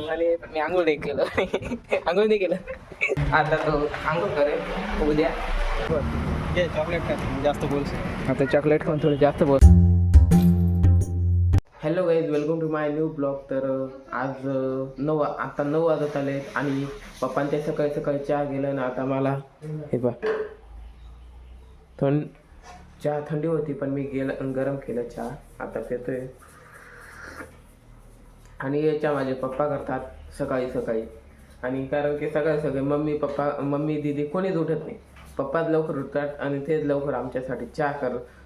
आणि मी आंघोळ नाही केलं आंघोळ नाही केलं आता तो आंघोळ करेल उद्या चॉकलेट खा जास्त बोल आता चॉकलेट खाऊन थोडं जास्त बोल. Hello guys, welcome to my new blog. तर आज आता 9 वाजत आले आणि पप्पांच्या सकाळी सकाळी चहा गेलं ना. आता मला हे बा चहा थंडी होती पण मी गरम केलं चहा, आता पितोय. आणि याच्या माझे पप्पा करतात सकाळी सकाळी. आणि कारण की सकाळी सकाळी मम्मी दीदी कोणीच उठत नाही. पप्पाच लवकर उठतात आणि तेच लवकर आमच्यासाठी चहा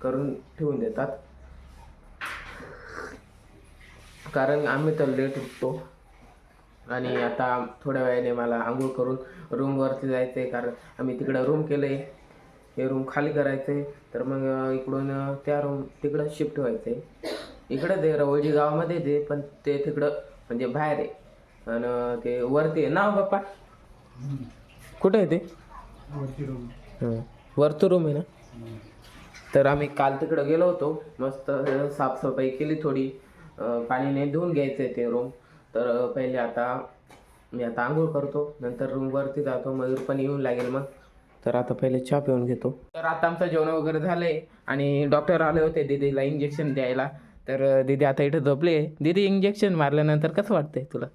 करून ठेवून देतात. कारण आम्ही तर लेट उठतो. आणि आता थोड्या वेळाने मला आंघोळ करून रूमवरती जायचं आहे, कारण आम्ही तिकडं रूम केलं आहे. हे रूम खाली करायचं आहे, तर मग इकडून त्या रूम तिकडं शिफ्ट व्हायचं आहे. इकडं ते रवळजी गावामध्ये ते, पण ते तिकडं म्हणजे बाहेर आहे. आणि ते वरती आहे ना पप्पा, कुठं आहे ते? वरती रूम आहे ना. तर आम्ही काल तिकडं गेलो होतो, मस्त साफसफाई केली थोडी, पाणीने धुवून घ्यायचं आहे ते रूम. तर पहिले मी आता आंघोळ करतो, नंतर रूमवरती जातो. मयूर पण येऊन लागेल मग. तर आता पहिले चहा पिऊन घेतो. तर आता आमचं जेवण वगैरे झालं आहे आणि डॉक्टर आले होते दीदीला इंजेक्शन द्यायला. तर दीदी आता इथं झोपली आहे. दीदी, इंजेक्शन मारल्यानंतर कसं वाटतंय तुला?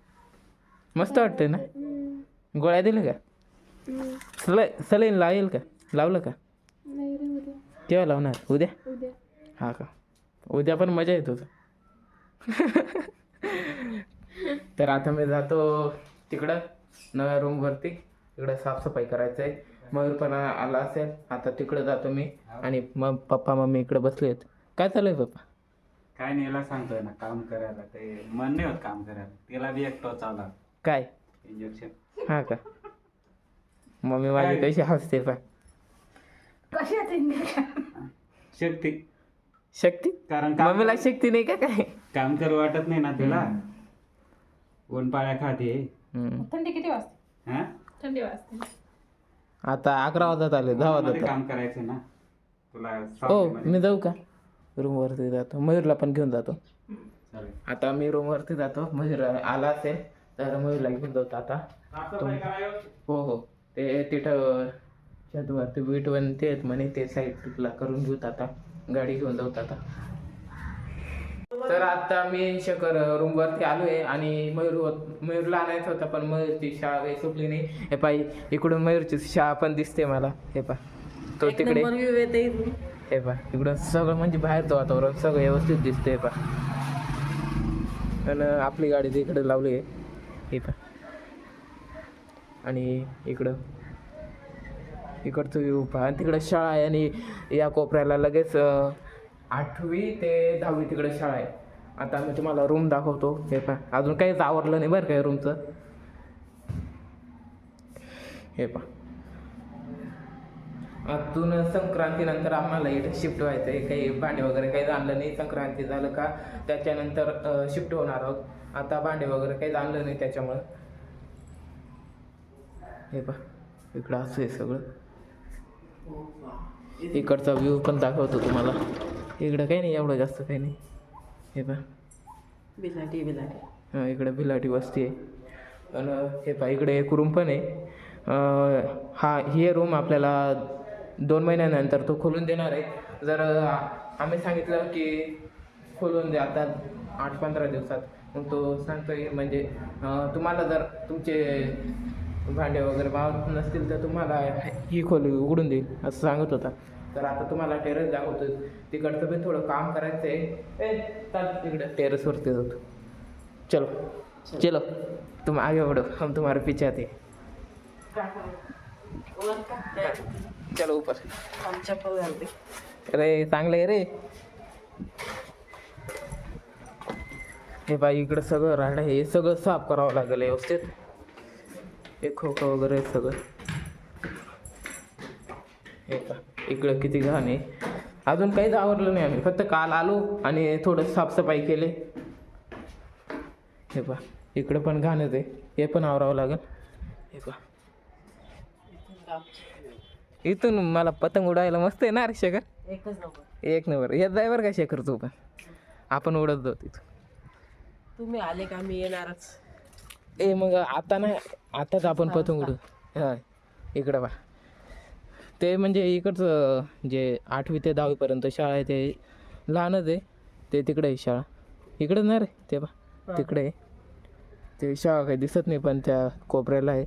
मस्त वाटतंय ना? गोळ्या दिल्या का? सलाईन लावेल का? लावलं का? केव्हा लावणार? उद्या? हा का? उद्या पण मजा येत होतं. तर आता मी जातो तिकडं नव्या रूमवरती. तिकडं साफसफाई करायचं आहे. मयूर पण आला असेल. आता तिकडं जातो मी आणि मग पप्पा मम्मी इकडे बसले आहेत. काय चालू आहे पप्पा? काय नाही, याला सांगतोय ना काम करायला, ते मन नाही होत काम करायला. तिला बी एकटो चाला काय इंजेक्शन. हा का? मम्मी माझी कशी हसते पा. शक्ती कारण मम्मीला शक्ती नाही का काय? काम करू वाटत नाही ना तिला. ऊन पाळ्या खाते. थंडी किती वाजते? हा, थंडी वाजते. आता 11 वाजत आले, 10 वाजत आले. काम करायचं ना तुला. हो, मी जाऊ का? रूमवरती जातो, मयूरला पण घेऊन जातो. चालेल. आता मी रूमवरती जातो. मयूर आला असेल तर मयूरला घेऊन जातो आता. हो हो, ते तिथं छतवरती वीट ते आहेत म्हणे, ते साईडला करून घेऊत. आता गाडी घेऊन जाऊत आता. तर आता मी रूमवरती आलो आहे आणि मयूरला आणायचं होतं, पण मयूरची शाळा काही सुटली नाही. हे पाय, इकडून मयूरची शाळा पण दिसते मला. हे पा, तो तिकडे. हे पा, इकडून सगळं म्हणजे बाहेरचं वातावरण सगळं व्यवस्थित दिसतंय पा. आणि आपली गाडी तिकडे लावली आहे. हे पा, आणि इकडचं व्ह्यू पहा. तिकडं शाळा आहे आणि या कोपऱ्याला लगेच 8वी ते 10वी तिकडे शाळा आहे. आता मी तुम्हाला रूम दाखवतो. हे पहा, अजून काहीच आवरलं नाही बरं काय रूमचं. हे पहा, अजून संक्रांतीनंतर आम्हाला इथे शिफ्ट व्हायचं आहे. काही भांडे वगैरे काही आणलं नाही. संक्रांती झालं का त्याच्यानंतर शिफ्ट होणार आहोत. आता भांडे वगैरे काही आणलं नाही त्याच्यामुळं. हे पहा, इकडं असं आहे सगळं. इकडचा व्ह्यू पण दाखवतो तुम्हाला. इकडं काही नाही, एवढं जास्त काही नाही. हे पहा, बिलाटी हां, इकडे भिलाटी वस्ती आहे. आणि हे पहा, इकडे एक रूम पण आहे. ही रूम आपल्याला 2 महिन्यानंतर तो खोलून देणार आहे. जर आम्ही सांगितलं की खोलून द्या आता 8-15 दिवसात, मग तो सांगतोय म्हणजे तुम्हाला जर तुमचे भांडे वगैरे मावत नसतील तर तुम्हाला ही खोली उघडून देईल असं सांगत होता. तर आता तुम्हाला टेरेस दाखवतो. तिकडचं पण थोडं काम करायचं आहे. तिकडं टेरेसवरती जातो. चलो तुम आगे बढ़ो, हम तुम्हारे पीछे आते. चलो ऊपर. चप्पल घालते. अरे चांगलं आहे रे. हे बाई, इकडं सगळं राहिलं, हे सगळं साफ करावं लागेल व्यवस्थित. हे खोकं वगैरे सगळं. हे का, इकडं किती घाण आहे. अजून काहीच आवरलं नाही. आम्ही फक्त काल आलो आणि थोडं साफसफाई केले. हे पहा, इकडं पण घाणच आहे. हे पण आवरावं लागेल. हे पहा, इथून मला पतंग उडायला मस्त आहे ना रे शेखर. एक नंबर. येत जाय बरं का शेखर तू पण. आपण उडत जाऊ तिथं. तुम्ही आले का मी येणारच. ए मग आता नाही, आताच आपण पतंग उडू. हा इकडं बा, ते म्हणजे इकडचं जे 8वी ते 10वी पर्यंत शाळा आहे ते लहानच आहे. ते तिकडे आहे शाळा, इकडं नाही रे ते बा, तिकडे आहे ते शाळा. काही दिसत नाही पण त्या कोपऱ्याला आहे,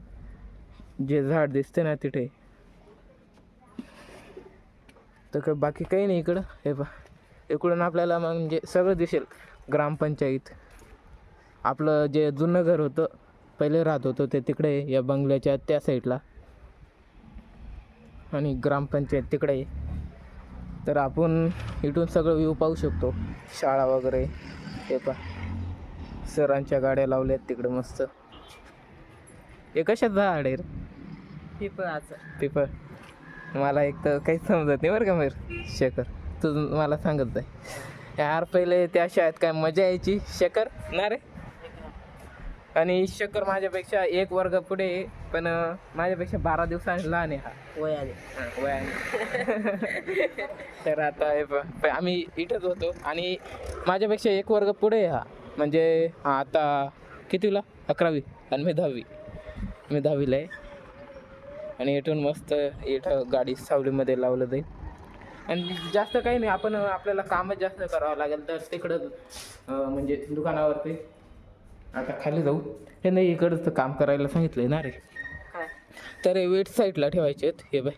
जे झाड दिसते ना तिथे. तर काय बाकी काही नाही इकडं. हे पा इकडून आपल्याला म्हणजे सगळं दिसेल. ग्रामपंचायत, आपलं जे जुनं घर होतं पहिले राहत होतं ते तिकडे आहे, या बंगल्याच्या त्या साईडला. आणि ग्रामपंचायत तिकडे आहे. तर आपण इथून सगळं व्ह्यू पाहू शकतो, शाळा वगैरे. हे पा सरांच्या गाड्या लावल्यात तिकडे मस्त. हे कशात झाड आहे रे? पिपळ. मला एक तर काहीच समजत नाही बरं का मेर शेखर, तू मला सांगत जाय यार. पहिले त्या शाळेत काय मजा यायची शेखर ना रे. आणि शेखर माझ्यापेक्षा 1 वर्ग पुढे आहे, पण माझ्यापेक्षा 12 दिवसांनी लहान आहे. हा वयाने. तर आता हे आम्ही इथंच होतो आणि माझ्यापेक्षा 1 वर्ग पुढे आहे हा. म्हणजे हा आता कितीला? 11वी आणि मी 10वी. मी 10वीला आहे. आणि इथून मस्त इथं गाडी सावलीमध्ये लावलं जाईल. आणि जास्त काही नाही, आपण आपल्याला कामच जास्त करावं लागेल. तर तिकडं म्हणजे दुकानावरती आता खाली जाऊ. हे नाही इकडंच काम करायला सांगितलं ना रे. तर हे वेट साईडला ठेवायचे आहेत. हे बाय,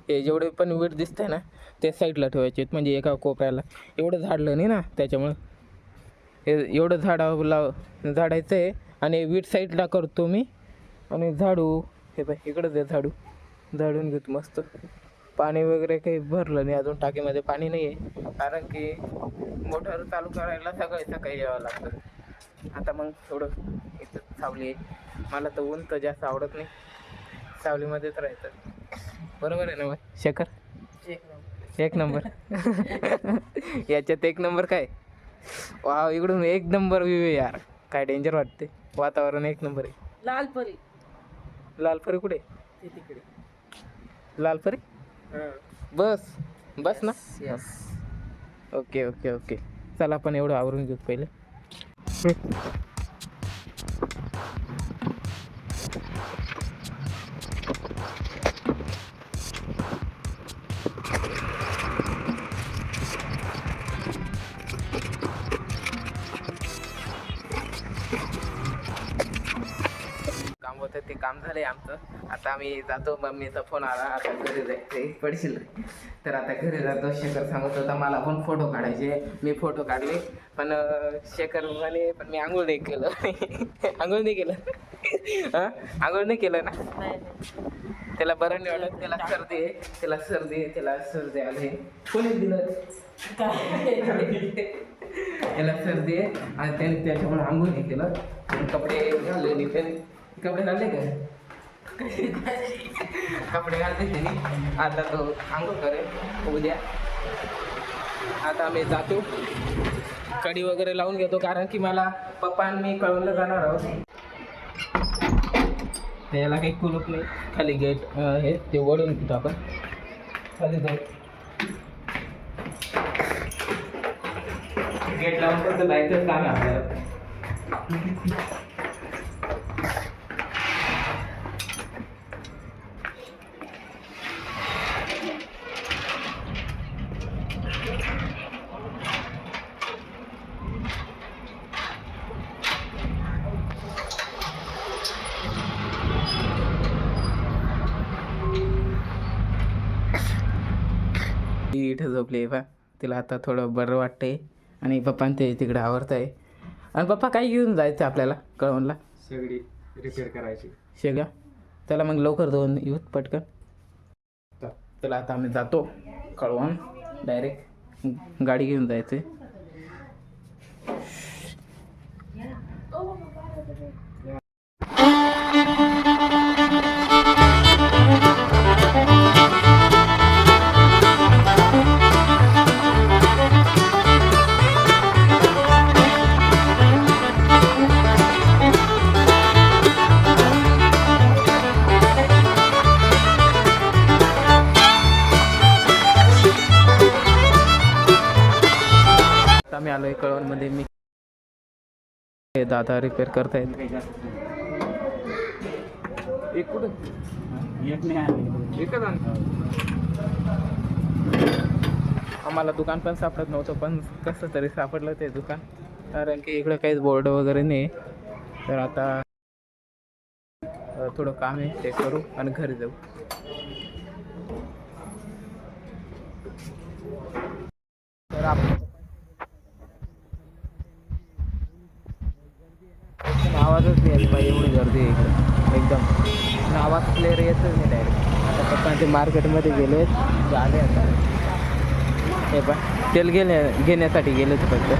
हे जेवढे पण वेट दिसत आहे ना ते साईडला ठेवायचे आहेत, म्हणजे एका कोपऱ्याला. एवढं झाडलं नाही ना त्याच्यामुळं हे एवढं झाडायचं आहे. आणि वीट साईडला करतो मी. आणि झाडू हे बाय इकडंच आहे, झाडून घेतो मस्त. पाणी वगैरे काही भरलं नाही अजून, टाकीमध्ये पाणी नाही आहे, कारण की मोटर चालू करायला सकाळी यावं लागतं. आता मग थोडं इथं सावली आहे. मला तर ऊन तर जास्त आवडत नाही, सावलीमध्येच राहायचं. बरोबर आहे ना मग शेखर? 1 नंबर. याच्यात 1 नंबर काय? वा, इकडून 1 नंबर व्ह्यू आहे यार. काय डेंजर वाटते, वातावरण 1 नंबर आहे. लालपरी कुठे? तिकडे. लालपरी बस ना. ओके. चला आपण एवढं आवरून घेऊ पहिले. काम होतं ते काम झालंय आमचं. आता आम्ही जातो. मम्मीचा फोन आला, आता घरी जायचं पडशील. तर आता घरी जातो. शेखर सांगत होता मला पण फोटो काढायचे. मी फोटो काढले, पण शेखर म्हणे पण मी आंघोळ नाही केलं. आंघोळ नाही केलं ना. त्याला बरं नाही वाटत, त्याला सर्दी आली. कोणी दिलं त्याला सर्दी आहे आणि त्याने त्याच्यामुळे आंघोळ नाही केलं. कपडे घालले कपडे घालले का? कपडे घालते त्यांनी. आता तो आंघोळ करेल उद्या. आता आम्ही जातो, कढी वगैरे लावून घेतो, कारण की मला पप्पा आणि मी कळवलं जाणार आहोत. त्याला काही कुलूप नाही, खाली गेट हे ते वळून घेतो आपण. खाली जाऊ, गेट लावून फक्त जायचंच काम आहे आपल्याला. ती इथं झोपली आहे. तिला आता थोडं बरं वाटतंय. आणि पप्पा ते तिकडे आवडत आहे. आणि पप्पा काय घेऊन जायचं आपल्याला कळवणला? सगळी रिपेअर करायची. शेगा, त्याला मग लवकर जाऊन येऊ पटकन. चला आता आम्ही जातो कळवण. डायरेक्ट गाडी घेऊन जायचं. आम्ही आलोय कळवणमध्ये. मी दादा रिपेअर करतायत. एक कुठं एक नाही आणली. एकच आणतो. आम्हाला दुकान पण सापडत नव्हतं, पण कसं तरी सापडलं ते दुकान, कारण की इकडे काहीच बोर्ड वगैरे नाही. तर आता थोडं काम आहे ते करू आणि घरी जाऊ. तर आपण आवाजच येत पाहिजे, एवढी गर्दी आहे इकडे एकदम. आवाज क्लिअर येतच नाही डायरेक्ट. आता पप्पा ते मार्केटमध्ये गेले झाले आता. हे पण तेल घेण्यासाठी गेले होते फक्त.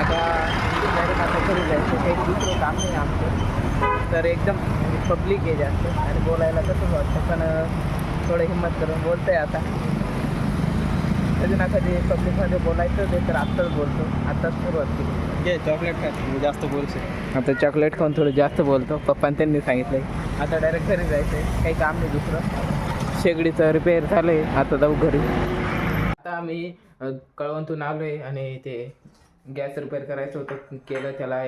आता डायरेक्ट आता घरी जायचं, काही दुसरं काम नाही आमचं. तर एकदम पब्लिक आहे जास्त आणि बोलायला कसं वाटतं, पण थोडं हिंमत करून बोलतं आहे आता. कधी ना कधी पब्लिकमध्ये बोलायचं ते तर आत्ताच बोलतो, आत्ताच सुरुवात केली. चॉकलेट खाय जास्त बोलશે. आता चॉकलेट खाऊन थोडं जास्त बोलतो. पप्पांनी त्यांनी सांगितलं आहे आता डायरेक्ट घरी जायचं आहे, काही काम नाही दुसरं. शेगडीचं रिपेअर झालं आहे, आता जाऊ घरी. आता आम्ही कळवणतून आलो आहे आणि ते गॅस रिपेअर करायचं होतं, केलं त्याला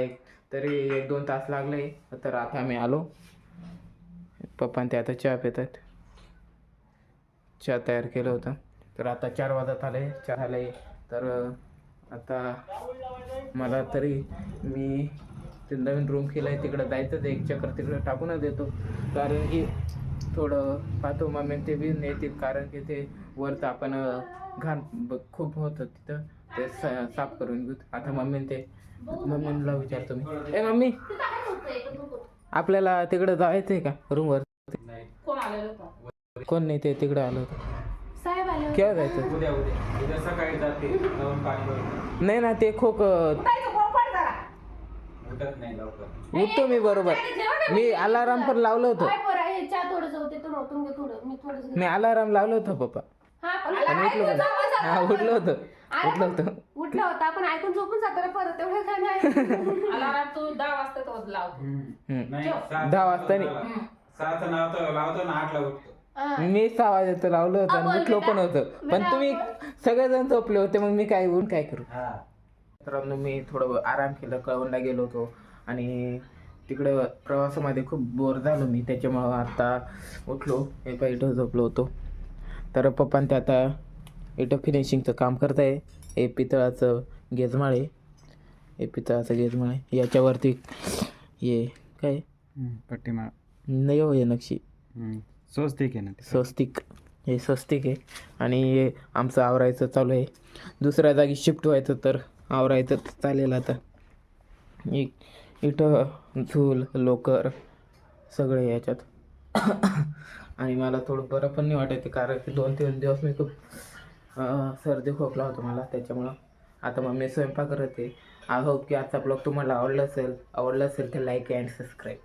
तरी 1-2 तास लागले. तर आता आम्ही आलो. पप्पांनी ते आता चहा पितात, चहा तयार केलं होतं. तर आता 4 वाजत आले, चहा आले. तर आता मला तरी मी ते नवीन रूम केलं आहे तिकडं जायचं, एक चक्कर तिकडं टाकूनच देतो, कारण की थोडं पाहतो मम्मी ते बी नेतील, कारण की ते वरचं आपण घाण खूप होतं तिथं, ते साफ करून घेऊ. आता मम्मीला विचारतो मी, ए मम्मी आपल्याला तिकडं जायचं आहे का रूमवर? कोण आलेलं होतं? कोण नाही, ते तिकडं आलं होतं. साहेब आले केव्हा जायचं? उद्या सकाळी जाते जाऊन पाणी भरून. नाही ना, ते खोक उठत नाही लवकर. उठतो मी बरोबर. मी अलाराम पण लावलं होतं. मी अलाराम लावलं होतं पप्पा, आणि उठलो पण. हा उठलो होतं. उठला होता आपण ऐकून झोपून जातो रे परत एवढं काय नाही. अलाराम तू 10 वाजता तो लावतो. नाही 10 वाजता नाही. 7 लावतो ना 8ला उठतो. मी 6 वाजेचं लावलं होतं आणि उठलो पण होतं, पण तुम्ही सगळेजण झोपले होते, मग मी काय येऊन काय करू. मित्रांनो मी थोडं आराम केलं, कळवणला गेलो होतो आणि तिकडं प्रवासामध्ये खूप बोर झालो मी, त्याच्यामुळं आता उठलो. हे पाय इथं झोपलो होतो. तर पप्पान ते आता इथं फिनिशिंगचं काम करत आहे. हे पितळाचं गेजमाळ आहे, याच्यावरती हे काय पट्टीमाळ नाही हो, हे नक्षी स्वस्तिक आहे ना ते. स्वस्तिक, हे स्वस्तिक आहे. आणि हे आमचं आवरायचं चालू आहे. दुसऱ्या जागी शिफ्ट व्हायचं, तर आवरायचं चालेल आता. इथं झूल लोकर सगळे याच्यात. आणि मला थोडं बरं पण नाही वाटायचं, कारण की 2-3 दिवस मी खूप सर्दी खोकला होता मला, त्याच्यामुळं. आता मम्मी स्वयंपाक करत आहे. आय होप की आजचा ब्लॉग तुम्हाला आवडला असेल तर लाईक अँड सबस्क्राईब.